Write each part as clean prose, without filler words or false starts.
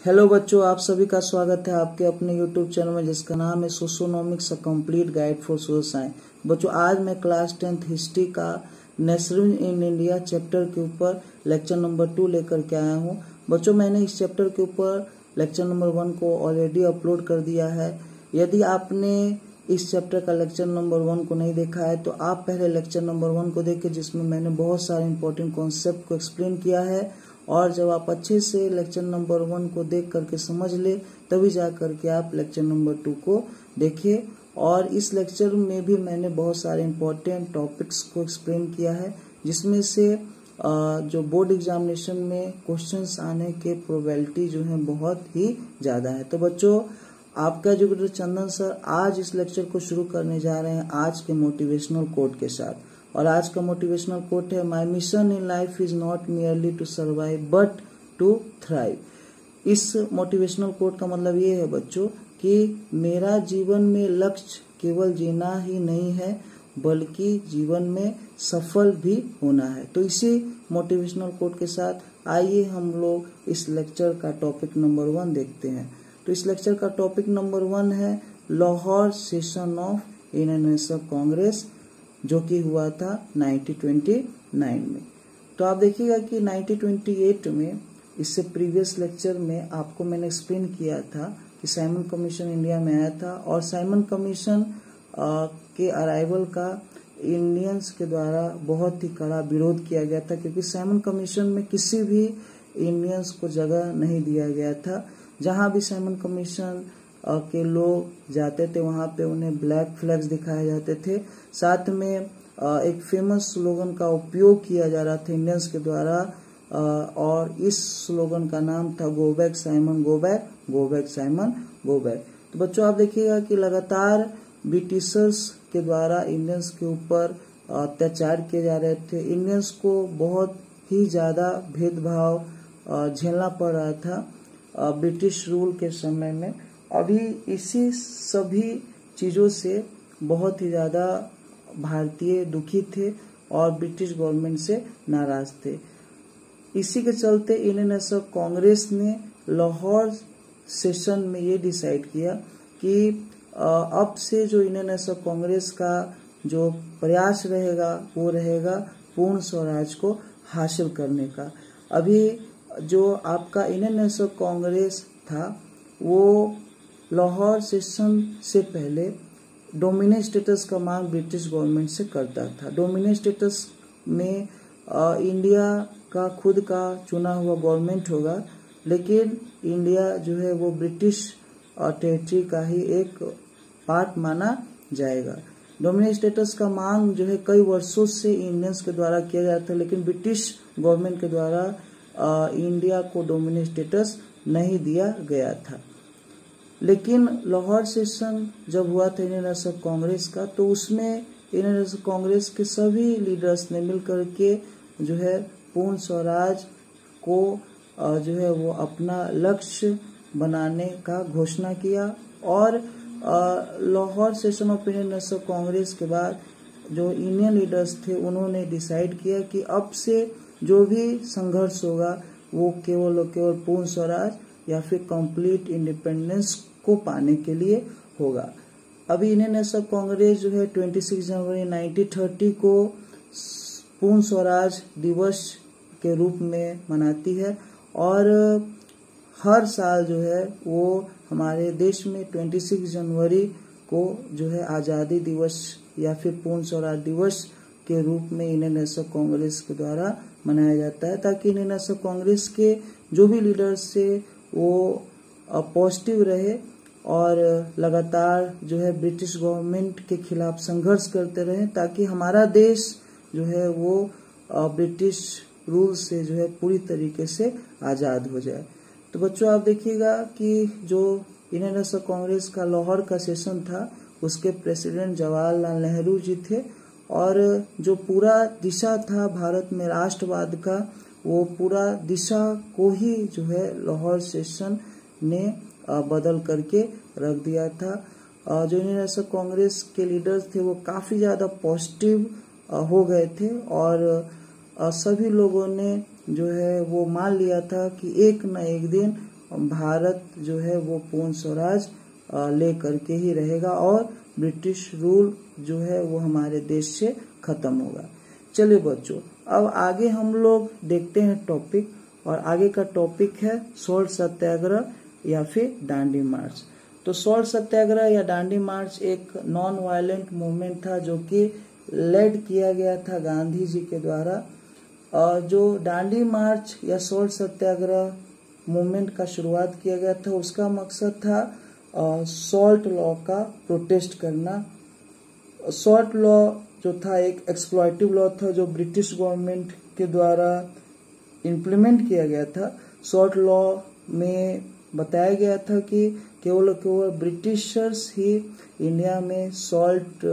Hello बच्चों, आप सभी का स्वागत है आपके अपने यूट्यूब चैनल में जिसका नाम है socionomics a complete guide for social science. बच्चों, आज मैं क्लास 10th हिस्ट्री का नेशनल इन इंडिया चैप्टर के ऊपर लेक्चर नंबर 2 लेकर के आया हूं। बच्चों, मैंने इस चैप्टर के ऊपर लेक्चर नंबर 1 को ऑलरेडी अपलोड कर दिया है। यदि आपने इस चैप्टर का लेक्चर नंबर 1 को नहीं देखा है तो आप पहले लेक्चर नंबर 1 को देखें, जिसमें मैंने बहुत सारे इंपॉर्टेंट कॉन्सेप्ट को एक्सप्लेन किया है। और जब आप अच्छे से लेक्चर नंबर 1 को देख करके समझ ले तभी जा करके आप लेक्चर नंबर 2 को देखिए। और इस लेक्चर में भी मैंने बहुत सारे इंपॉर्टेंट टॉपिक्स को एक्सप्लेन किया है, जिसमें से जो बोर्ड एग्जामिनेशन में क्वेश्चंस आने के प्रोबेबिलिटी जो है बहुत ही ज़्यादा है। तो बच्चों, आपका एजुकेटर चंदन सर आज इस लेक्चर को शुरू करने जा रहे हैं आज के मोटिवेशनल कोट के साथ। और आज का मोटिवेशनल कोट है, my mission in life is not merely to survive but to thrive. इस मोटिवेशनल कोट का मतलब ये है बच्चों कि मेरा जीवन में लक्ष्य केवल जीना ही नहीं है बल्कि जीवन में सफल भी होना है। तो इसी मोटिवेशनल कोट के साथ आइए हम लोग इस लेक्चर का टॉपिक नंबर 1 देखते हैं। तो इस लेक्चर का टॉपिक नंबर 1 है Lahore session of Indian national Congress, जो कि हुआ था 1929 में। तो आप देखिएगा कि 1928 में, इससे प्रीवियस लेक्चर में आपको मैंने एक्सप्लेन किया था कि साइमन कमीशन इंडिया में आया था और साइमन कमीशन के अराइवल का इंडियंस के द्वारा बहुत ही कड़ा विरोध किया गया था, क्योंकि साइमन कमीशन में किसी भी इंडियंस को जगह नहीं दिया गया था। जहां भी साइमन कमीशन के लोग जाते थे वहां पे उन्हें ब्लैक फ्लैग्स दिखाए जाते थे। साथ में एक फेमस स्लोगन का उपयोग किया जा रहा था इंडियंस के द्वारा, और इस स्लोगन का नाम था go back Simon go back, go back Simon go back. तो बच्चों, आप देखिएगा कि लगातार ब्रिटिशर्स के द्वारा इंडियंस के ऊपर अत्याचार किए जा रहे थे। इंडियंस को बहुत ही ज्यादा भेदभाव झेलना पड़ रहा था ब्रिटिश रूल के समय में। अभी इसी सभी चीजों से बहुत ही ज्यादा भारतीय दुखी थे और ब्रिटिश गवर्नमेंट से नाराज थे। इसी के चलते इंडियन नेशनल कांग्रेस ने लाहौर सेशन में ये डिसाइड किया कि अब से जो इंडियन नेशनल कांग्रेस का जो प्रयास रहेगा वो रहेगा पूर्ण स्वराज को हासिल करने का। अभी जो आपका इंडियन नेशनल कांग्रेस था वो लाहौर सेशन से पहले डोमिनेट स्टेटस का मांग ब्रिटिश गवर्नमेंट से करता था। डोमिनेट स्टेटस में इंडिया का खुद का चुना हुआ गवर्नमेंट होगा, लेकिन इंडिया जो है वो ब्रिटिश टेरिटरी का ही एक पार्ट माना जाएगा। डोमिनेट स्टेटस का मांग जो है कई वर्षों से इंडियंस के द्वारा किया जाता है, लेकिन ब्रिटिश गवर्नमेंट के द्वारा इंडिया को डोमिनेट स्टेटस नहीं दिया गया था। लेकिन लाहौर सेशन जब हुआ था इंडियन नेशनल कांग्रेस का, तो उसमें इंडियन नेशनल कांग्रेस के सभी लीडर्स ने मिलकर के जो है पूर्ण स्वराज को जो है वो अपना लक्ष्य बनाने का घोषणा किया। और Lahore session of Indian national Congress के बाद जो इंडियन लीडर्स थे उन्होंने डिसाइड किया कि अब से जो भी संघर्ष होगा वो केवल और केवल पूर्ण स्वराज या फिर कंप्लीट इंडिपेंडेंस को पाने के लिए होगा। अभी इंडियन नेशनल कांग्रेस जो है 26 जनवरी 1930 को पूर्ण स्वराज दिवस के रूप में मनाती है, और हर साल जो है वो हमारे देश में 26 जनवरी को जो है आज़ादी दिवस या फिर पूर्ण स्वराज दिवस के रूप में इंडियन नेशनल कांग्रेस के द्वारा मनाया जाता है, ताकि इंडियन नेशनल कांग्रेस के जो भी लीडर्स से वो पॉजिटिव रहे और लगातार जो है ब्रिटिश गवर्नमेंट के खिलाफ संघर्ष करते रहे, ताकि हमारा देश जो है वो ब्रिटिश रूल से जो है पूरी तरीके से आज़ाद हो जाए। तो बच्चों, आप देखिएगा कि जो इंडियन नेशनल कांग्रेस का लाहौर का सेशन था उसके प्रेसिडेंट जवाहरलाल नेहरू जी थे, और जो पूरा दिशा था भारत में राष्ट्रवाद का, वो पूरा दिशा को ही जो है लाहौर सेशन ने बदल करके रख दिया था। जो इंडियन नेशनल कांग्रेस के लीडर्स थे वो काफी ज्यादा पॉजिटिव हो गए थे, और सभी लोगों ने जो है वो मान लिया था कि एक न एक दिन भारत जो है वो पूर्ण स्वराज ले करके ही रहेगा और ब्रिटिश रूल जो है वो हमारे देश से खत्म होगा। चलिए बच्चों, अब आगे हम लोग देखते हैं टॉपिक, और आगे का टॉपिक है सॉल्ट सत्याग्रह या फिर दांडी मार्च। तो सॉल्ट सत्याग्रह या दांडी मार्च एक नॉन वायलेंट मूवमेंट था जो कि लेड किया गया था गांधी जी के द्वारा। जो दांडी मार्च या सॉल्ट सत्याग्रह मूवमेंट का शुरुआत किया गया था, उसका मकसद था सॉल्ट लॉ का प्रोटेस्ट करना। सॉल्ट लॉ जो था एक एक्सप्लॉइटिव लॉ था जो ब्रिटिश गवर्नमेंट के द्वारा इम्प्लीमेंट किया गया था। सॉल्ट लॉ में बताया गया था कि केवल ब्रिटिशर्स ही इंडिया में सॉल्ट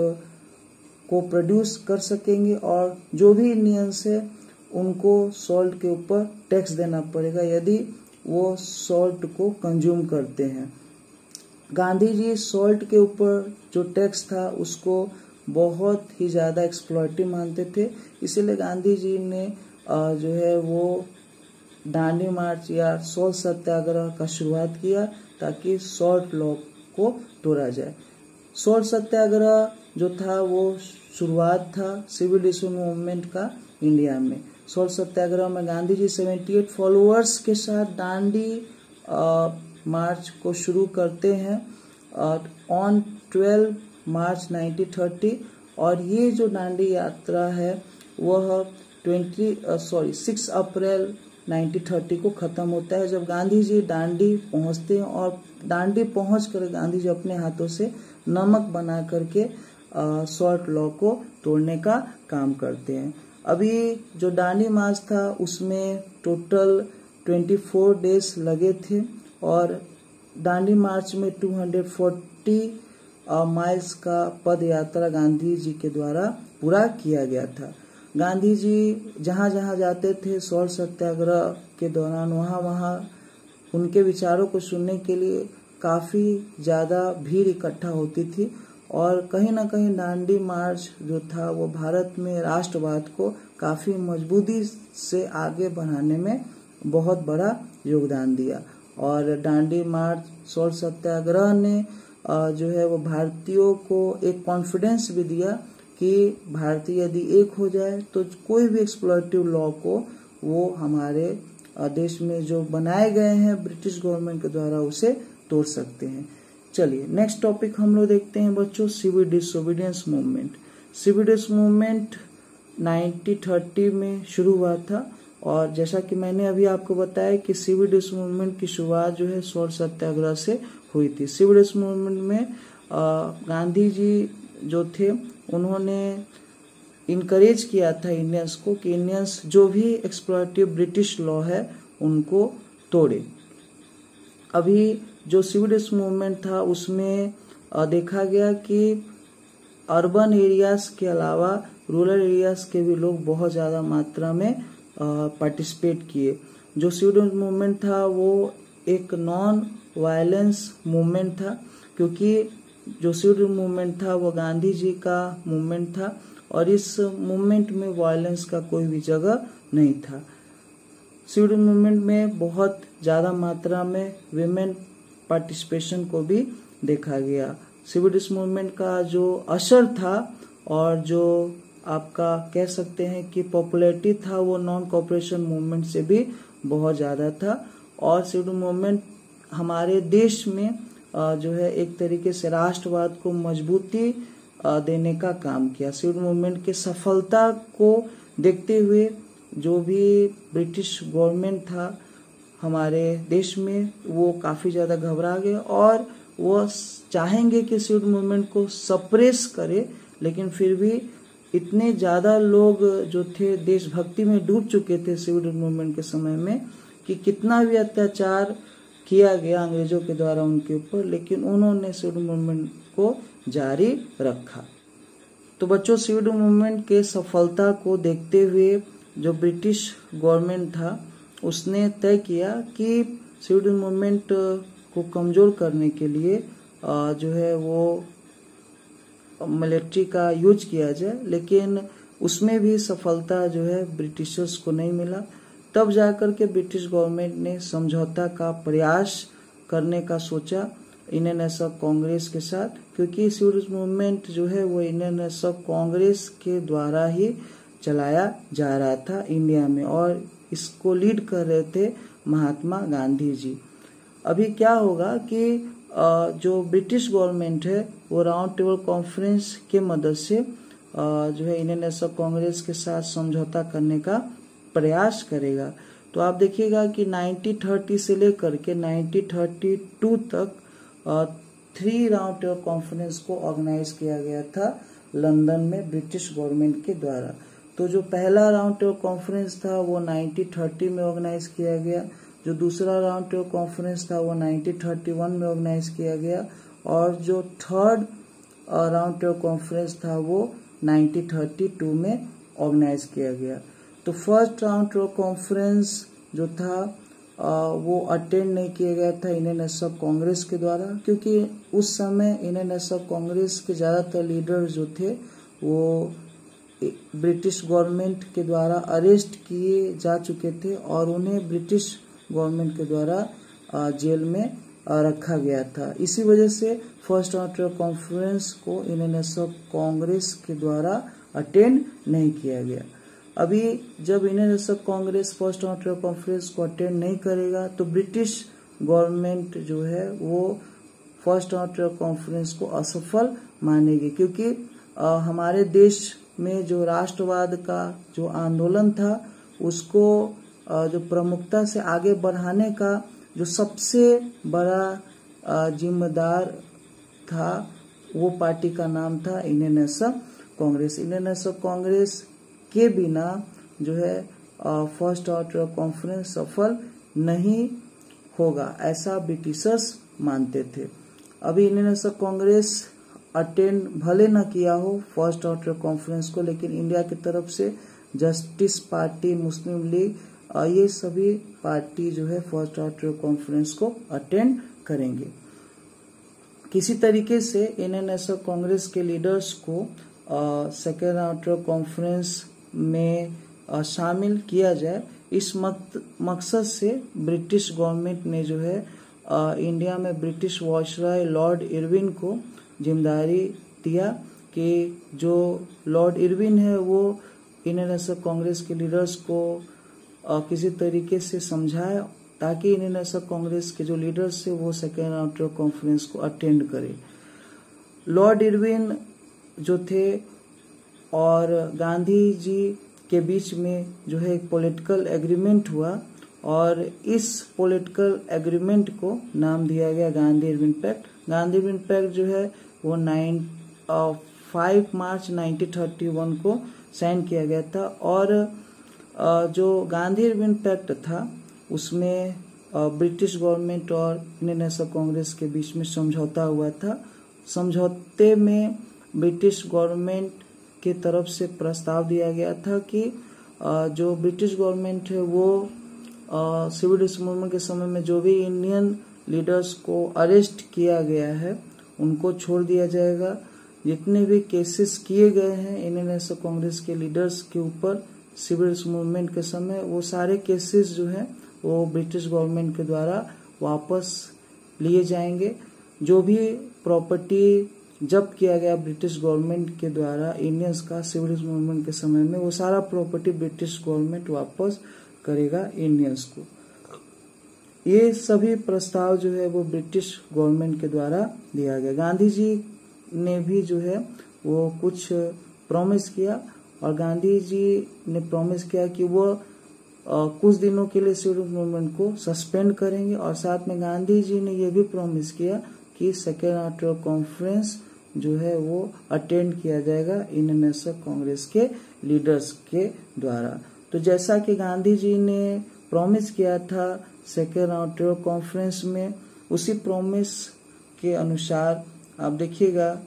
को प्रोड्यूस कर सकेंगे और जो भी इंडियंस है उनको सॉल्ट के ऊपर टैक्स देना पड़ेगा यदि वो सॉल्ट को कंज्यूम करते हैं। गांधी जी सॉल्ट के ऊपर जो टैक्स था उसको बहुत ही ज़्यादा एक्सप्लॉइटिव मानते थे, इसीलिए गांधी जी ने जो है वो दांडी मार्च या सॉल्ट सत्याग्रह का शुरुआत किया ताकि सॉल्ट लॉ को तोड़ा जाए। सॉल्ट सत्याग्रह जो था वो शुरुआत था सिविल डिसोबीडियंस मूवमेंट का इंडिया में। सॉल्ट सत्याग्रह में गांधी जी 78 फॉलोअर्स के साथ दांडी मार्च को शुरू करते हैं ऑन 12 मार्च 1930, और ये जो दांडी यात्रा है वह 6 अप्रैल 1930 को खत्म होता है जब गांधी जी दांडी पहुंचते हैं, और दांडी पहुंचकर गांधी जी अपने हाथों से नमक बना करके सॉल्ट लॉ को तोड़ने का काम करते हैं। अभी जो दांडी मार्च था उसमें टोटल 24 डेज लगे थे और दांडी मार्च में 240 माइल्स का पद यात्रा गांधी जी के द्वारा पूरा किया गया था। गांधी जी जहाँ जहाँ जाते थे सॉल्ट सत्याग्रह के दौरान वहाँ उनके विचारों को सुनने के लिए काफ़ी ज़्यादा भीड़ इकट्ठा होती थी, और कहीं ना कहीं दांडी मार्च जो था वो भारत में राष्ट्रवाद को काफ़ी मजबूती से आगे बढ़ाने में बहुत बड़ा योगदान दिया। और दांडी मार्च सॉल्ट सत्याग्रह ने जो है वो भारतीयों को एक कॉन्फिडेंस भी दिया कि भारतीय यदि एक हो जाए तो कोई भी एक्सप्लॉइटिव लॉ को वो हमारे देश में जो बनाए गए हैं ब्रिटिश गवर्नमेंट के द्वारा उसे तोड़ सकते हैं। चलिए नेक्स्ट टॉपिक हम लोग देखते हैं बच्चों, civil disobedience movement. Civil disobedience movement 1930 में शुरू हुआ था, और जैसा कि मैंने अभी आपको बताया कि सिविल डिसोबीडियंस मूवमेंट की शुरुआत जो है सॉल्ट सत्याग्रह से हुई थी। सिविल डिसोबीडियंस मूवमेंट में गांधी जी जो थे उन्होंने इनकरेज किया था इंडियंस को कि इंडियंस जो भी एक्सप्लॉइटिव ब्रिटिश लॉ है उनको तोड़े। अभी जो सिविल डिसोबीडियंस मूवमेंट था उसमें देखा गया कि अर्बन एरियाज के अलावा रूरल एरियाज के भी लोग बहुत ज़्यादा मात्रा में पार्टिसिपेट किए। जो सिविल डिसोबीडियंस मूवमेंट था वो एक नॉन वायलेंस मूवमेंट था, क्योंकि जो सिविल डिसोबीडियंस मूवमेंट था वो गांधी जी का मूवमेंट था और इस मूवमेंट में वायलेंस का कोई भी जगह नहीं था। सिविल डिसोबीडियंस मूवमेंट में बहुत ज़्यादा मात्रा में विमेन पार्टिसिपेशन को भी देखा गया। सिविल डिसोबीडियंस मूवमेंट का जो असर था और जो आपका कह सकते हैं कि पॉपुलैरिटी था वो नॉन कॉपरेशन मूवमेंट से भी बहुत ज़्यादा था, और सिविल डिसोबीडियंस मूवमेंट हमारे देश में जो है एक तरीके से राष्ट्रवाद को मजबूती देने का काम किया। सिविल मूवमेंट की सफलता को देखते हुए जो भी ब्रिटिश गवर्नमेंट था हमारे देश में वो काफ़ी ज़्यादा घबरा गए और वो चाहेंगे कि सिविल मूवमेंट को सप्रेस करे, लेकिन फिर भी इतने ज़्यादा लोग जो थे देशभक्ति में डूब चुके थे सिविल मूवमेंट के समय में कि कितना भी अत्याचार किया गया अंग्रेजों के द्वारा उनके ऊपर, लेकिन उन्होंने सिविल मूवमेंट को जारी रखा। तो बच्चों सिविल मूवमेंट के सफलता को देखते हुए जो ब्रिटिश गवर्नमेंट था उसने तय किया कि सिविल मूवमेंट को कमज़ोर करने के लिए जो है वो मिलिट्री का यूज किया जाए, लेकिन उसमें भी सफलता जो है ब्रिटिशर्स को नहीं मिला। तब जाकर के ब्रिटिश गवर्नमेंट ने समझौता का प्रयास करने का सोचा इंडियन नेशनल कांग्रेस के साथ, क्योंकि सिविल मूवमेंट जो है वो इंडियन नेशनल कांग्रेस के द्वारा ही चलाया जा रहा था इंडिया में, और इसको लीड कर रहे थे महात्मा गांधी जी। अभी क्या होगा कि जो ब्रिटिश गवर्नमेंट है वो राउंड टेबल कॉन्फ्रेंस के मदद से जो है इंडियन नेशनल कांग्रेस के साथ समझौता करने का प्रयास करेगा। तो आप देखिएगा कि 1930 से लेकर के 1932 तक 3 राउंड टेबल कॉन्फ्रेंस को ऑर्गेनाइज किया गया था लंदन में ब्रिटिश गवर्नमेंट के द्वारा। तो जो पहला राउंड टेबल कॉन्फ्रेंस था वो 1930 में ऑर्गेनाइज किया गया, जो दूसरा राउंड टेबल कॉन्फ्रेंस था वो 1931 में ऑर्गेनाइज किया गया, और जो थर्ड राउंड टेबल कॉन्फ्रेंस था वो 1932 में ऑर्गेनाइज किया गया। तो फर्स्ट राउंड टेबल कॉन्फ्रेंस जो था वो अटेंड नहीं किया गया था इंडियन नेशनल कांग्रेस के द्वारा, क्योंकि उस समय इंडियन नेशनल कांग्रेस के ज़्यादातर लीडर जो थे वो ब्रिटिश गवर्नमेंट के द्वारा अरेस्ट किए जा चुके थे और उन्हें ब्रिटिश गवर्नमेंट के द्वारा जेल में रखा गया था। इसी वजह से फर्स्ट राउंड टेबल कॉन्फ्रेंस को इंडियन नेशनल कांग्रेस के द्वारा अटेंड नहीं किया गया। अभी जब Indian national Congress first round table conference को अटेंड नहीं करेगा तो ब्रिटिश गवर्नमेंट जो है वो फर्स्ट राउंड टेबल कॉन्फ्रेंस को असफल मानेगी, क्योंकि हमारे देश में जो राष्ट्रवाद का जो आंदोलन था उसको जो प्रमुखता से आगे बढ़ाने का जो सबसे बड़ा जिम्मेदार था वो पार्टी का नाम था Indian national Congress. Indian national Congress के बिना जो है फर्स्ट राउंड टेबल कॉन्फ्रेंस सफल नहीं होगा, ऐसा ब्रिटिशर्स मानते थे। अभी इंडियन नेशनल कांग्रेस अटेंड भले न किया हो फर्स्ट राउंड टेबल कॉन्फ्रेंस को, लेकिन इंडिया की तरफ से जस्टिस पार्टी, मुस्लिम लीग, ये सभी पार्टी जो है फर्स्ट राउंड टेबल कॉन्फ्रेंस को अटेंड करेंगे। किसी तरीके से इंडियन नेशनल कांग्रेस के लीडर्स को सेकेंड राउंड टेबल कॉन्फ्रेंस में शामिल किया जाए, इस मकसद से ब्रिटिश गवर्नमेंट ने जो है इंडिया में ब्रिटिश वायसराय लॉर्ड इरविन को जिम्मेदारी दिया कि जो लॉर्ड इरविन है वो इंडियन नेशनल कांग्रेस के लीडर्स को किसी तरीके से समझाए ताकि इंडियन नेशनल कांग्रेस के जो लीडर्स है वो सेकेंड राउंड टेबल कॉन्फ्रेंस को अटेंड करे। लॉर्ड इरविन जो थे और गांधी जी के बीच में जो है एक पॉलिटिकल एग्रीमेंट हुआ, और इस पॉलिटिकल एग्रीमेंट को नाम दिया गया Gandhi Irwin pact. Gandhi Irwin pact जो है वो 5 मार्च 1931 को साइन किया गया था, और जो गांधी इरविन पैक्ट था उसमें ब्रिटिश गवर्नमेंट और इंडियन नेशनल कांग्रेस के बीच में समझौता हुआ था। समझौते में ब्रिटिश गवर्नमेंट की तरफ से प्रस्ताव दिया गया था कि जो ब्रिटिश गवर्नमेंट है वो सिविल डिसऑर्डर के समय में जो भी इंडियन लीडर्स को अरेस्ट किया गया है उनको छोड़ दिया जाएगा। जितने भी केसेस किए गए हैं इंडियन नेशनल कांग्रेस के लीडर्स के ऊपर सिविल मूवमेंट के समय, वो सारे केसेस जो हैं वो ब्रिटिश गवर्नमेंट के द्वारा वापस लिए जाएंगे। जो भी प्रॉपर्टी जब्त किया गया ब्रिटिश गवर्नमेंट के द्वारा इंडियंस का सिविल मूवमेंट के समय में, वो सारा प्रॉपर्टी ब्रिटिश गवर्नमेंट वापस करेगा इंडियंस को। ये सभी प्रस्ताव जो है वो ब्रिटिश गवर्नमेंट के द्वारा दिया गया। गांधी जी ने भी जो है वो कुछ प्रॉमिस किया, और गांधी जी ने प्रॉमिस किया कि वो कुछ दिनों के लिए सिविल मूवमेंट को सस्पेंड करेंगे, और साथ में गांधी जी ने ये भी प्रॉमिस किया कि सेकेंड राउंड टेबल कॉन्फ्रेंस जो है वो अटेंड किया जाएगा इंडियन नेशनल कांग्रेस के लीडर्स के द्वारा। तो जैसा कि गांधी जी ने प्रॉमिस किया था सेकेंड राउंड टेबल कॉन्फ्रेंस में, उसी प्रॉमिस के अनुसार आप देखिएगा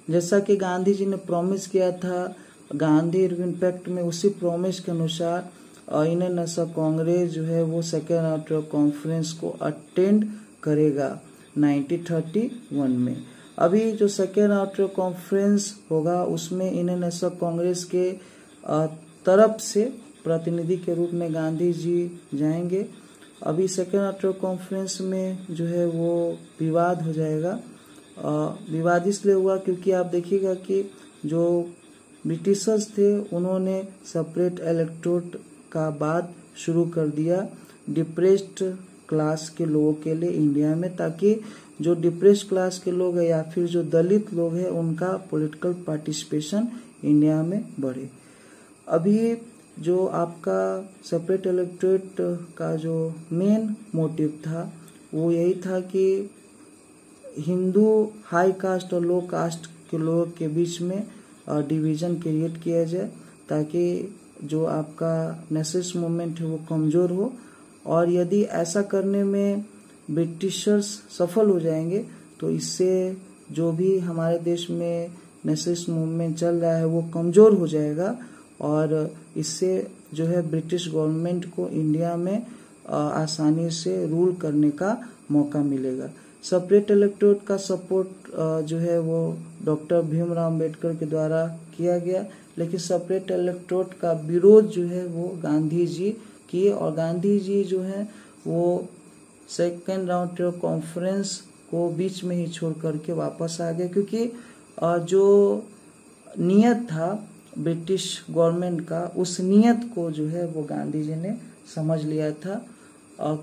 जैसा कि गांधी जी ने प्रॉमिस किया था गांधी इरविन पैक्ट में, उसी प्रॉमिस के अनुसार इंडियन नेशनल कांग्रेस जो है वो सेकेंड राउंड टेबल कॉन्फ्रेंस को अटेंड करेगा 1931 में। अभी जो सेकेंड राउंड कॉन्फ्रेंस होगा उसमें इंडियन नेशनल कांग्रेस के तरफ से प्रतिनिधि के रूप में गांधी जी जाएंगे। अभी सेकेंड राउंड कॉन्फ्रेंस में जो है वो विवाद हो जाएगा। विवाद इसलिए हुआ क्योंकि आप देखिएगा कि जो ब्रिटिशर्स थे उन्होंने सेपरेट इलेक्टोरेट का बात शुरू कर दिया डिप्रेस्ड क्लास के लोगों के लिए इंडिया में, ताकि जो डिप्रेस्ड क्लास के लोग हैं या फिर जो दलित लोग हैं उनका पॉलिटिकल पार्टिसिपेशन इंडिया में बढ़े। अभी जो आपका सेपरेट इलेक्टोरेट का जो मेन मोटिव था वो यही था कि हिंदू हाई कास्ट और लो कास्ट के लोगों के बीच में डिवीज़न क्रिएट किया जाए, ताकि जो आपका नेशनलिस्ट मूवमेंट है वो कमज़ोर हो। और यदि ऐसा करने में ब्रिटिशर्स सफल हो जाएंगे तो इससे जो भी हमारे देश में नेशनलिस्ट मूवमेंट चल रहा है वो कमज़ोर हो जाएगा, और इससे जो है ब्रिटिश गवर्नमेंट को इंडिया में आसानी से रूल करने का मौका मिलेगा। सेपरेट इलेक्टोरेट का सपोर्ट जो है वो डॉक्टर भीमराव अम्बेडकर के द्वारा किया गया, लेकिन सेपरेट इलेक्टोरेट का विरोध जो है वो गांधी जी किए, और गांधी जी जो है वो सेकेंड राउंड कॉन्फ्रेंस को बीच में ही छोड़ करके वापस आ गए, क्योंकि जो नियत था ब्रिटिश गवर्नमेंट का उस नियत को जो है वो गांधी जी ने समझ लिया था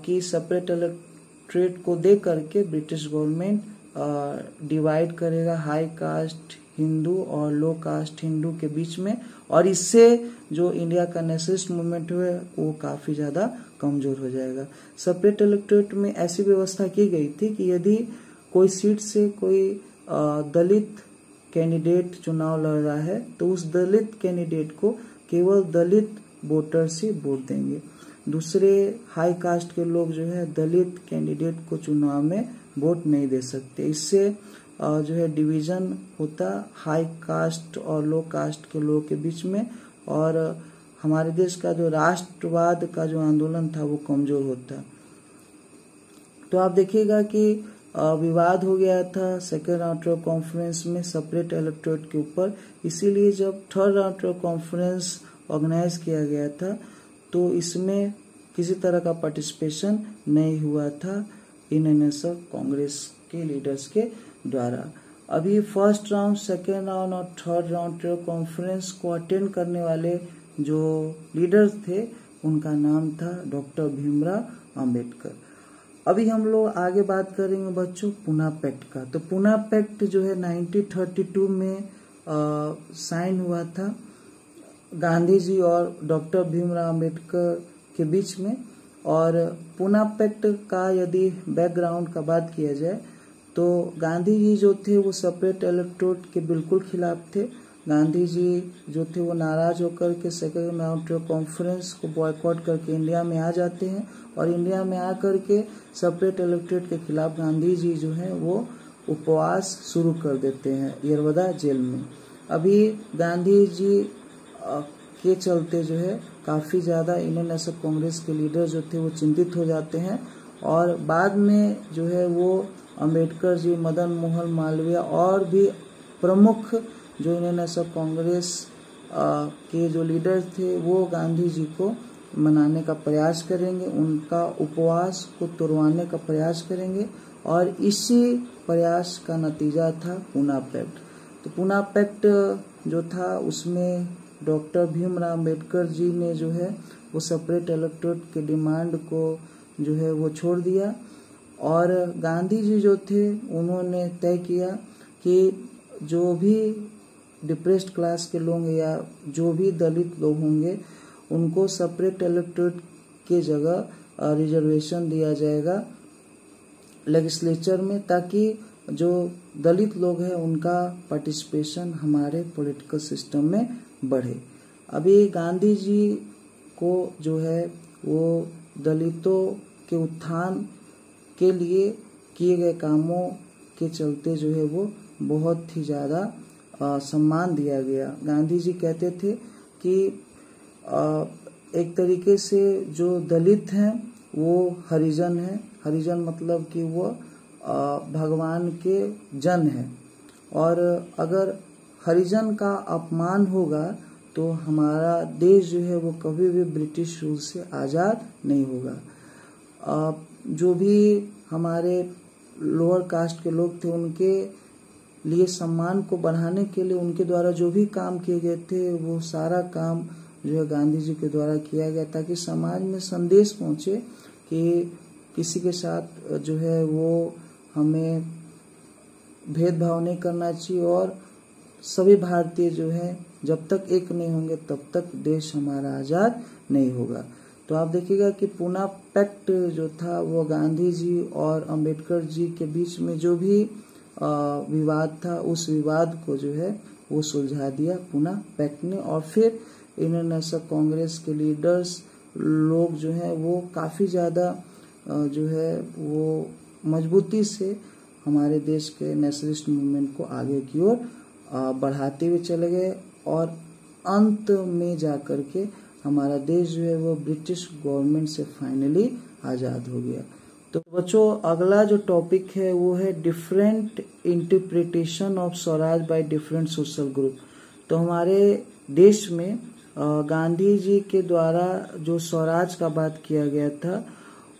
कि सेपरेट इलेक्टोरेट को दे करके ब्रिटिश गवर्नमेंट डिवाइड करेगा हाई कास्ट हिंदू और लो कास्ट हिंदू के बीच में, और इससे जो इंडिया का नेशनलिस्ट मूवमेंट है वो काफ़ी ज़्यादा कमज़ोर हो जाएगा। सेपरेट इलेक्टोरेट में ऐसी व्यवस्था की गई थी कि यदि कोई सीट से कोई दलित कैंडिडेट चुनाव लड़ रहा है तो उस दलित कैंडिडेट को केवल दलित वोटर्स ही वोट देंगे, दूसरे हाई कास्ट के लोग जो है दलित कैंडिडेट को चुनाव में वोट नहीं दे सकते। इससे जो है डिवीज़न होता हाई कास्ट और लो कास्ट के लोगों के बीच में, और हमारे देश का जो राष्ट्रवाद का जो आंदोलन था वो कमज़ोर होता। तो आप देखिएगा कि विवाद हो गया था सेकेंड राउंड कॉन्फ्रेंस में सेपरेट इलेक्टोरेट के ऊपर, इसीलिए जब थर्ड राउंड कॉन्फ्रेंस ऑर्गेनाइज किया गया था तो इसमें किसी तरह का पार्टिसिपेशन नहीं हुआ था इंडियन नेशनल कांग्रेस के लीडर्स के द्वारा। अभी फर्स्ट राउंड सेकेंड राउंड और थर्ड राउंड कॉन्फ्रेंस को अटेंड करने वाले जो लीडर्स थे उनका नाम था डॉक्टर भीमराव अम्बेडकर। अभी हम लोग आगे बात करेंगे बच्चों पूना पैक्ट का। तो पूना पैक्ट जो है 1932 में साइन हुआ था गांधी जी और डॉक्टर भीमराव अम्बेडकर के बीच में। और पूना पैक्ट का यदि बैकग्राउंड का बात किया जाए तो गांधी जी जो थे वो सेपरेट इलेक्टोरेट के बिल्कुल खिलाफ थे। गांधी जी जो थे वो नाराज होकर के सेकेंड राउंड कॉन्फ्रेंस को बॉयकॉट करके इंडिया में आ जाते हैं, और इंडिया में आकर के सेपरेट इलेक्टोरेट के खिलाफ गांधी जी जो है वो उपवास शुरू कर देते हैं यरवदा जेल में। अभी गांधी जी के चलते जो है काफ़ी ज़्यादा इंडियन नेशनल कांग्रेस के लीडर जो थे वो चिंतित हो जाते हैं, और बाद में जो है वो अंबेडकर जी, मदन मोहन मालवीय और भी प्रमुख जो इंडियन नेशनल कांग्रेस के जो लीडर थे वो गांधी जी को मनाने का प्रयास करेंगे, उनका उपवास को तोड़वाने का प्रयास करेंगे, और इसी प्रयास का नतीजा था पूना पैक्ट। तो पूना पैक्ट जो था उसमें डॉक्टर भीमराव अम्बेडकर जी ने जो है वो सेपरेट इलेक्टोरेट के डिमांड को जो है वो छोड़ दिया, और गांधी जी जो थे उन्होंने तय किया कि जो भी डिप्रेस्ड क्लास के लोग या जो भी दलित लोग होंगे उनको सेपरेट इलेक्टोरेट के जगह रिजर्वेशन दिया जाएगा लेजिस्लेचर में, ताकि जो दलित लोग हैं उनका पार्टिसिपेशन हमारे पॉलिटिकल सिस्टम में बढ़े। अभी गांधी जी को जो है वो दलितों के उत्थान के लिए किए गए कामों के चलते जो है वो बहुत ही ज़्यादा सम्मान दिया गया। गांधी जी कहते थे कि एक तरीके से जो दलित हैं वो हरिजन हैं। हरिजन मतलब कि वो भगवान के जन है, और अगर हरिजन का अपमान होगा तो हमारा देश जो है वो कभी भी ब्रिटिश रूल से आज़ाद नहीं होगा। जो भी हमारे लोअर कास्ट के लोग थे, उनके लिए सम्मान को बढ़ाने के लिए उनके द्वारा जो भी काम किए गए थे, वो सारा काम जो है गांधी जी के द्वारा किया गया, ताकि समाज में संदेश पहुंचे कि किसी के साथ जो है वो हमें भेदभाव नहीं करना चाहिए, और सभी भारतीय जो है जब तक एक नहीं होंगे तब तक देश हमारा आज़ाद नहीं होगा। तो आप देखिएगा कि पूना पैक्ट जो था वो गांधी जी और अंबेडकर जी के बीच में जो भी विवाद था, उस विवाद को जो है वो सुलझा दिया पूना पैक्ट ने। और फिर इंडियन नेशनल कांग्रेस के लीडर्स लोग जो हैं वो काफ़ी ज़्यादा जो है वो मजबूती से हमारे देश के नेशनलिस्ट मूवमेंट को आगे की ओर बढ़ाते हुए चले गए, और अंत में जाकर के हमारा देश जो है वो ब्रिटिश गवर्नमेंट से फाइनली आज़ाद हो गया। तो बच्चों, अगला जो टॉपिक है वो है different interpretation of Swaraj by different social group. तो हमारे देश में गांधी जी के द्वारा जो स्वराज का बात किया गया था,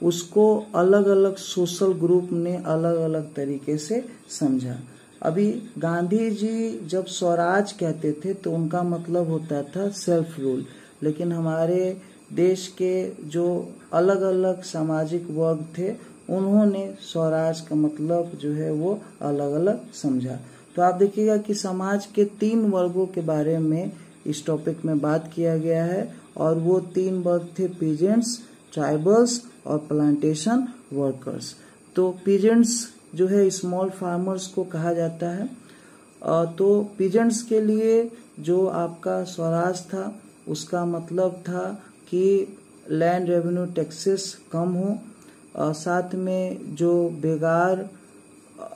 उसको अलग अलग सोशल ग्रुप ने अलग अलग तरीके से समझा। अभी गांधी जी जब स्वराज कहते थे तो उनका मतलब होता था सेल्फ रूल, लेकिन हमारे देश के जो अलग अलग सामाजिक वर्ग थे, उन्होंने स्वराज का मतलब जो है वो अलग अलग समझा। तो आप देखिएगा कि समाज के 3 वर्गों के बारे में इस टॉपिक में बात किया गया है, और वो 3 वर्ग थे पीजेंट्स, ट्राइबल्स और प्लांटेशन वर्कर्स। तो पीजेंट्स जो है स्मॉल फार्मर्स को कहा जाता है। तो पीजेंट्स के लिए जो आपका स्वराज था उसका मतलब था कि लैंड रेवेन्यू टैक्सेस कम हो, साथ में जो बेगार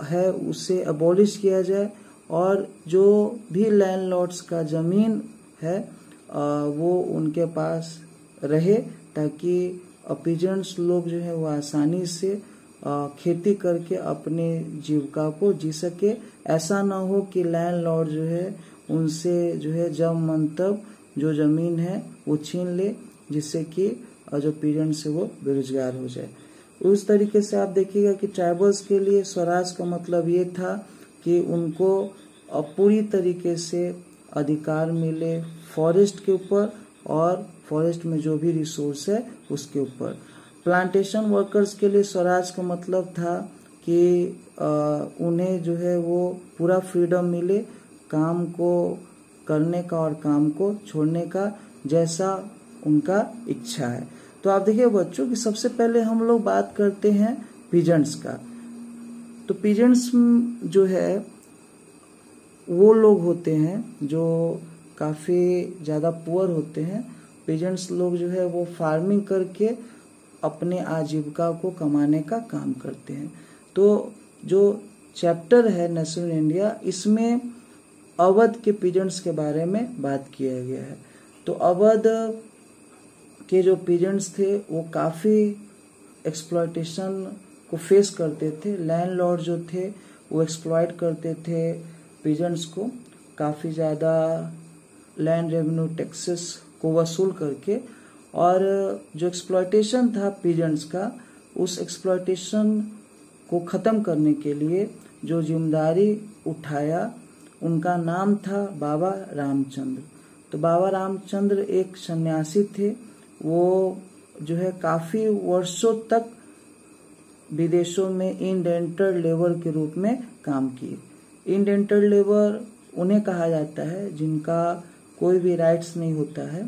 है उसे अबॉलिश किया जाए, और जो भी लैंडलॉर्ड्स का ज़मीन है वो उनके पास रहे, ताकि पीजेंट्स लोग जो है वो आसानी से खेती करके अपने जीविका को जी सके। ऐसा ना हो कि लैंडलॉर्ड जो है उनसे जो है जब मन तब जो ज़मीन है वो छीन ले, जिससे कि जो पीजेंट्स है वो बेरोजगार हो जाए। उस तरीके से आप देखिएगा कि ट्राइबल्स के लिए स्वराज का मतलब ये था कि उनको पूरी तरीके से अधिकार मिले फॉरेस्ट के ऊपर, और फॉरेस्ट में जो भी रिसोर्स है उसके ऊपर। प्लांटेशन वर्कर्स के लिए स्वराज का मतलब था कि उन्हें जो है वो पूरा फ्रीडम मिले काम को करने का और काम को छोड़ने का, जैसा उनका इच्छा है। तो आप देखिए बच्चों कि सबसे पहले हम लोग बात करते हैं पीजेंट्स का। तो पीजेंट्स जो है वो लोग होते हैं जो काफ़ी ज़्यादा पुअर होते हैं। पीजेंट्स लोग जो है वो फार्मिंग करके अपने आजीविका को कमाने का काम करते हैं। तो जो चैप्टर है नेशनल इंडिया, इसमें अवध के पीजेंट्स के बारे में बात किया गया है। तो अवध के जो पीजेंट्स थे वो काफ़ी एक्सप्लॉयटेशन को फेस करते थे। लैंडलॉर्ड जो थे वो एक्सप्लॉयट करते थे पीजेंट्स को, काफ़ी ज़्यादा लैंड रेवेन्यू टैक्सेस को वसूल करके। और जो एक्सप्लॉयटेशन था पीजेंट्स का, उस एक्सप्लॉयटेशन को ख़त्म करने के लिए जो जिम्मेदारी उठाया उनका नाम था बाबा रामचंद्र। तो बाबा रामचंद्र एक सन्यासी थे। वो जो है काफ़ी वर्षों तक विदेशों में इंडेंटर्ड लेबर के रूप में काम किए। इंडेंटर्ड लेबर उन्हें कहा जाता है जिनका कोई भी राइट्स नहीं होता है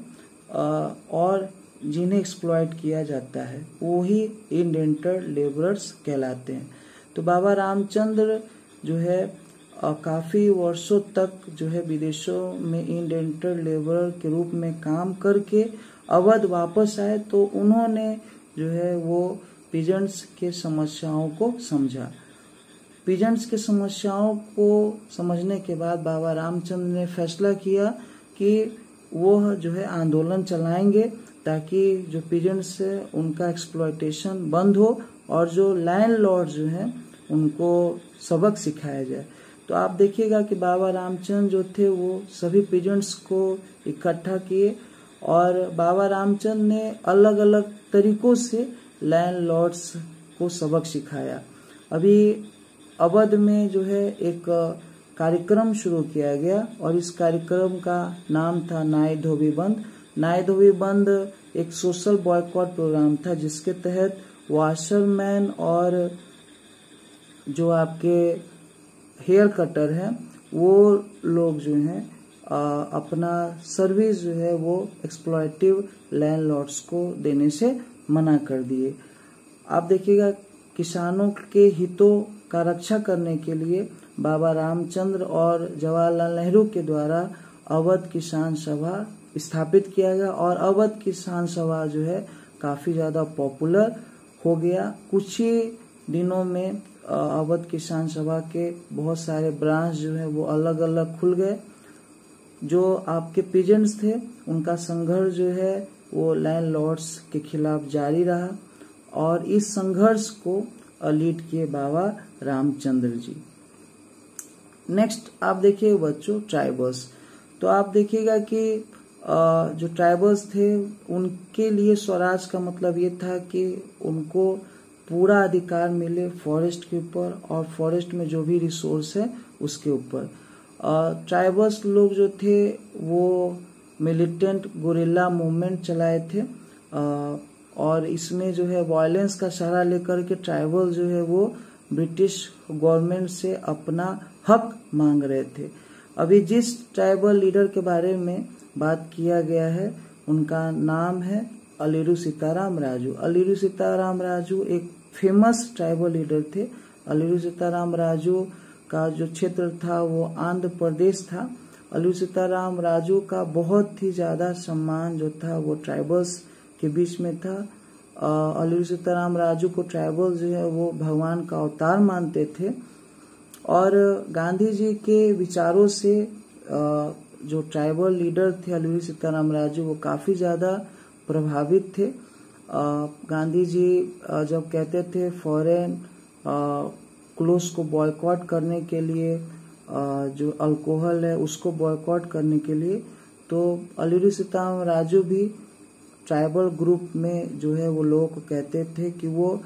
और जिन्हें एक्सप्लॉयट किया जाता है, वो ही इंडेंटर्ड लेबरर्स कहलाते हैं। तो बाबा रामचंद्र जो है काफ़ी वर्षों तक जो है विदेशों में इंडेंटर्ड लेबर के रूप में काम करके अवध वापस आए। तो उन्होंने जो है वो पीजेंट्स के समस्याओं को समझा। पीजेंट्स के समस्याओं को समझने के बाद बाबा रामचंद्र ने फैसला किया कि वो जो है आंदोलन चलाएंगे ताकि जो पीजेंट्स है उनका एक्सप्लॉयटेशन बंद हो और जो लैंडलॉर्ड जो हैं उनको सबक सिखाया जाए। तो आप देखिएगा कि बाबा रामचंद्र जो थे वो सभी पीजेंट्स को इकट्ठा किए और बाबा रामचंद्र ने अलग अलग तरीकों से लैंडलॉर्ड्स को सबक सिखाया। अभी अवध में जो है एक कार्यक्रम शुरू किया गया और इस कार्यक्रम का नाम था नाई धोबी बंद। नाई धोबी बंद एक सोशल बॉयकॉट प्रोग्राम था जिसके तहत वॉशरमैन और जो आपके हेयर कटर हैं वो लोग जो हैं अपना सर्विस जो है वो एक्सप्लॉइटिव लैंडलॉर्ड्स को देने से मना कर दिए। आप देखिएगा किसानों के हितों का रक्षा करने के लिए बाबा रामचंद्र और जवाहरलाल नेहरू के द्वारा अवध किसान सभा स्थापित किया गया और अवध किसान सभा जो है काफ़ी ज़्यादा पॉपुलर हो गया। कुछ ही दिनों में अवध किसान सभा के बहुत सारे ब्रांच जो है वो अलग अलग खुल गए। जो आपके पीजेंट्स थे उनका संघर्ष जो है वो लैंडलॉर्ड्स के खिलाफ जारी रहा और इस संघर्ष को लीड किए बाबा रामचंद्र जी। नेक्स्ट आप देखिए बच्चों ट्राइबल्स। तो आप देखिएगा कि जो ट्राइबल्स थे उनके लिए स्वराज का मतलब ये था कि उनको पूरा अधिकार मिले फॉरेस्ट के ऊपर और फॉरेस्ट में जो भी रिसोर्स है उसके ऊपर। ट्राइबल्स लोग जो थे वो मिलिटेंट गुरिल्ला मूवमेंट चलाए थे और इसमें जो है वायलेंस का सहारा लेकर के ट्राइबल जो है वो ब्रिटिश गवर्नमेंट से अपना हक मांग रहे थे। अभी जिस ट्राइबल लीडर के बारे में बात किया गया है उनका नाम है अलीरू सीताराम राजू। अलीरू सीताराम राजू एक फेमस ट्राइबल लीडर थे। अलीरू सीताराम राजू का जो क्षेत्र था वो आंध्र प्रदेश था। अलीरू सीताराम राजू का बहुत ही ज़्यादा सम्मान जो था वो ट्राइबल्स के बीच में था। अलीरू सीताराम राजू को ट्राइबल जो है वो भगवान का अवतार मानते थे और गांधी जी के विचारों से जो ट्राइबल लीडर थे अलीरू सीताराम राजू वो काफ़ी ज़्यादा प्रभावित थे। गांधी जी जब कहते थे फॉरेन क्लोथ्स को बॉयकॉट करने के लिए, जो अल्कोहल है उसको बॉयकॉट करने के लिए, तो अलीरू सीताराम राजू भी ट्राइबल ग्रुप में जो है वो लोगों को कहते थे कि वो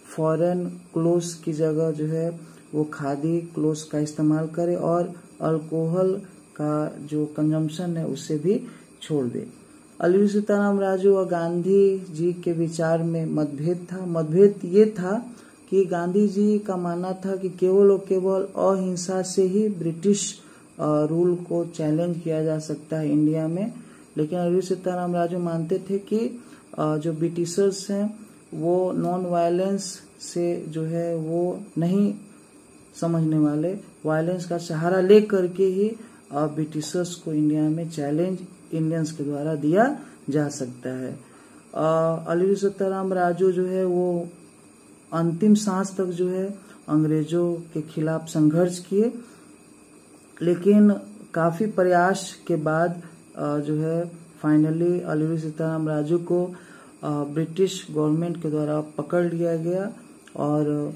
फॉरेन क्लोथ्स की जगह जो है वो खादी क्लोथ्स का इस्तेमाल करे और अल्कोहल का जो कंजम्पशन है उससे भी छोड़ दे। अलीरू सीताराम राजू और गांधी जी के विचार में मतभेद था। मतभेद ये था कि गांधी जी का मानना था कि केवल और केवल अहिंसा से ही ब्रिटिश रूल को चैलेंज किया जा सकता है इंडिया में, लेकिन अलीरू सीताराम राजू मानते थे कि जो ब्रिटिशर्स हैं वो नॉन वायलेंस से जो है वो नहीं समझने वाले, वायलेंस का सहारा ले करके ही ब्रिटिशर्स को इंडिया में चैलेंज इंडियंस के द्वारा दिया जा सकता है। अलीरू सीताराम राजू जो है वो अंतिम सांस तक जो है अंग्रेजों के खिलाफ संघर्ष किए, लेकिन काफ़ी प्रयास के बाद जो है फाइनली अलीरू सीताराम राजू को ब्रिटिश गवर्नमेंट के द्वारा पकड़ लिया गया और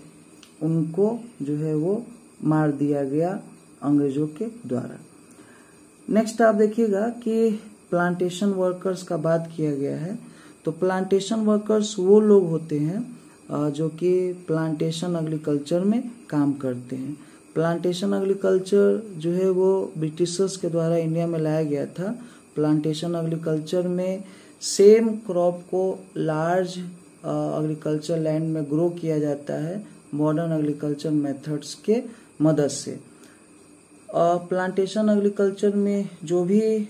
उनको जो है वो मार दिया गया अंग्रेजों के द्वारा। नेक्स्ट आप देखिएगा कि प्लांटेशन वर्कर्स का बात किया गया है। तो प्लांटेशन वर्कर्स वो लोग होते हैं जो कि प्लांटेशन एग्रीकल्चर में काम करते हैं। प्लांटेशन एग्रीकल्चर जो है वो ब्रिटिशर्स के द्वारा इंडिया में लाया गया था। प्लांटेशन एग्रीकल्चर में सेम क्रॉप को लार्ज एग्रीकल्चर लैंड में ग्रो किया जाता है मॉडर्न एग्रीकल्चर मेथड्स के मदद से। प्लांटेशन एग्रीकल्चर में जो भी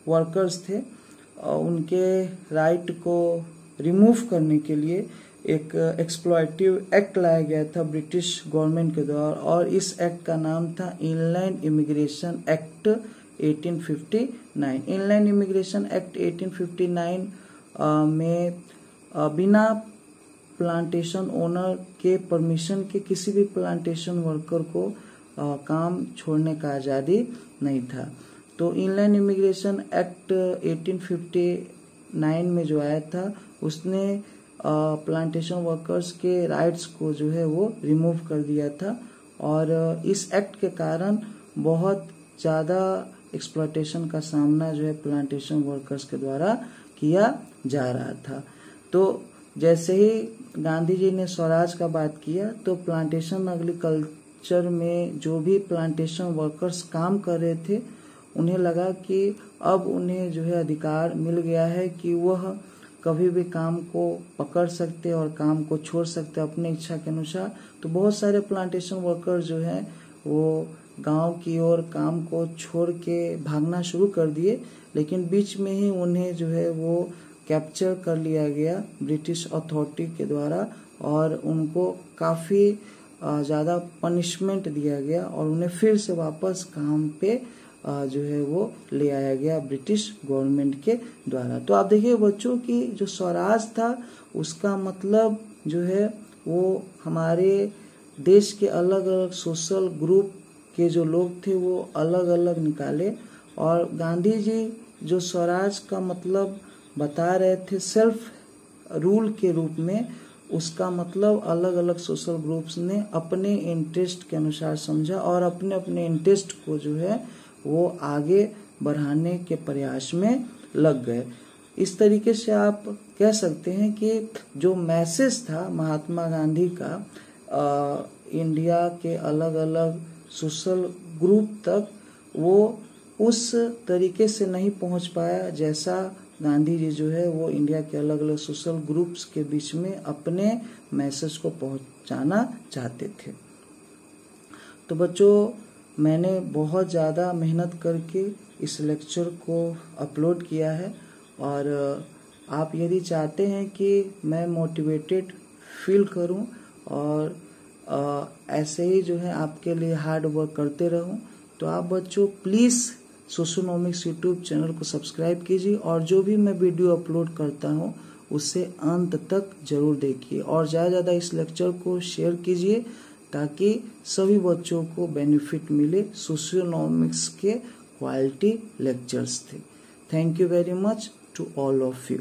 वर्कर्स थे उनके राइट को रिमूव करने के लिए एक एक्सप्लॉइटिव एक्ट लाया गया था ब्रिटिश गवर्नमेंट के द्वारा और इस एक्ट का नाम था inland immigration act 1859। Inland immigration act 1859 में बिना प्लांटेशन ओनर के परमिशन के किसी भी प्लांटेशन वर्कर को काम छोड़ने का आज़ादी नहीं था। तो इनलैंड इमिग्रेशन एक्ट 1859 में जो आया था उसने प्लांटेशन वर्कर्स के राइट्स को जो है वो रिमूव कर दिया था और इस एक्ट के कारण बहुत ज़्यादा एक्सप्लॉयटेशन का सामना जो है प्लांटेशन वर्कर्स के द्वारा किया जा रहा था। तो जैसे ही गांधी जी ने स्वराज का बात किया तो प्लांटेशन एग्रीकल्चर में जो भी प्लांटेशन वर्कर्स काम कर रहे थे उन्हें लगा कि अब उन्हें जो है अधिकार मिल गया है कि वह कभी भी काम को पकड़ सकते और काम को छोड़ सकते अपने इच्छा के अनुसार। तो बहुत सारे प्लांटेशन वर्कर्स जो हैं वो गांव की ओर काम को छोड़ के भागना शुरू कर दिए, लेकिन बीच में ही उन्हें जो है वो कैप्चर कर लिया गया ब्रिटिश अथॉरिटी के द्वारा और उनको काफ़ी ज़्यादा पनिशमेंट दिया गया और उन्हें फिर से वापस काम पे जो है वो ले आया गया ब्रिटिश गवर्नमेंट के द्वारा। तो आप देखिए बच्चों की जो स्वराज था उसका मतलब जो है वो हमारे देश के अलग अलग सोशल ग्रुप के जो लोग थे वो अलग अलग निकाले और गांधी जी जो स्वराज का मतलब बता रहे थे सेल्फ रूल के रूप में, उसका मतलब अलग अलग सोशल ग्रुप्स ने अपने इंटरेस्ट के अनुसार समझा और अपने अपने इंटरेस्ट को जो है वो आगे बढ़ाने के प्रयास में लग गए। इस तरीके से आप कह सकते हैं कि जो मैसेज था महात्मा गांधी का इंडिया के अलग अलग सोशल ग्रुप तक वो उस तरीके से नहीं पहुंच पाया जैसा गांधी जी जो है वो इंडिया के अलग अलग सोशल ग्रुप्स के बीच में अपने मैसेज को पहुंचाना चाहते थे। तो बच्चों मैंने बहुत ज़्यादा मेहनत करके इस लेक्चर को अपलोड किया है और आप यदि चाहते हैं कि मैं मोटिवेटेड फील करूं और ऐसे ही जो है आपके लिए हार्ड वर्क करते रहूं, तो आप बच्चों प्लीज़ सोशोनॉमिक्स यूट्यूब चैनल को सब्सक्राइब कीजिए और जो भी मैं वीडियो अपलोड करता हूं उसे अंत तक जरूर देखिए और ज़्यादा ज़्यादा इस लेक्चर को शेयर कीजिए ताकि सभी बच्चों को बेनिफिट मिले। सोशियोनॉमिक्स के क्वालिटी लेक्चर्स थे। Thank you very much to all of you.